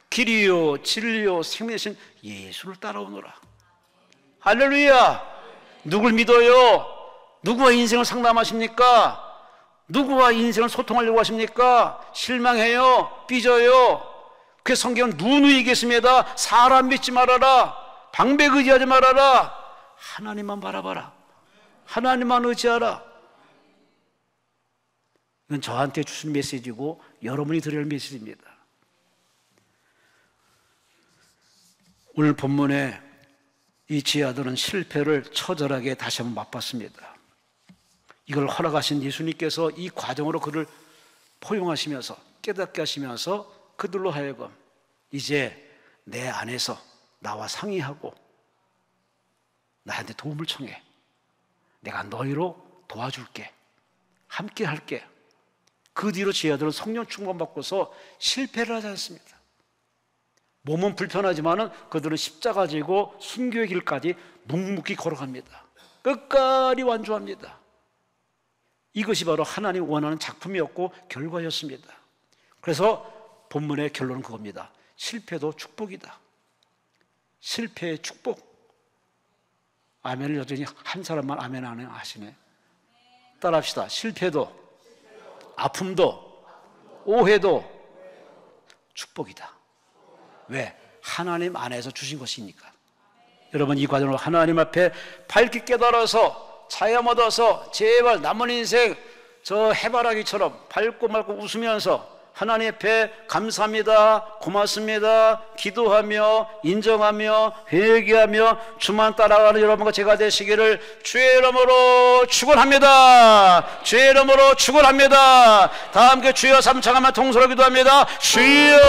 길이요 진리요 생명이신 예수를 따라오너라. 할렐루야. 누굴 믿어요? 누구와 인생을 상담하십니까? 누구와 인생을 소통하려고 하십니까? 실망해요? 삐져요? 그 성경은 누누이 얘기했습니다. 사람 믿지 말아라. 방백 의지하지 말아라. 하나님만 바라봐라. 하나님만 의지하라. 이건 저한테 주신 메시지고 여러분이 드려야 할 메시지입니다. 오늘 본문에 이 지하들은 실패를 처절하게 다시 한번 맛봤습니다. 이걸 허락하신 예수님께서 이 과정으로 그를 포용하시면서 깨닫게 하시면서 그들로 하여금 이제 내 안에서 나와 상의하고 나한테 도움을 청해. 내가 너희로 도와줄게. 함께 할게. 그 뒤로 제 아들은 성령 충만받고서 실패를 하지 않습니다. 몸은 불편하지만은 그들은 십자가 지고 순교의 길까지 묵묵히 걸어갑니다. 끝까지 완주합니다. 이것이 바로 하나님 원하는 작품이었고 결과였습니다. 그래서 본문의 결론은 그겁니다. 실패도 축복이다. 실패의 축복. 아멘을 여전히 한 사람만 아멘 안 하시네. 따라합시다. 실패도, 아픔도, 오해도 축복이다. 왜? 하나님 안에서 주신 것이니까. 여러분, 이 과정을 하나님 앞에 밝게 깨달아서 자유 얻어서 제발 남은 인생 저 해바라기처럼 밝고 맑고 웃으면서 하나님 앞에 감사합니다, 고맙습니다, 기도하며 인정하며 회개하며 주만 따라가는 여러분과 제가 되시기를 주의 이름으로 축원합니다. 주의 이름으로 축원합니다. 다 함께 주여 삼창하며 통솔로 기도합니다. 주여.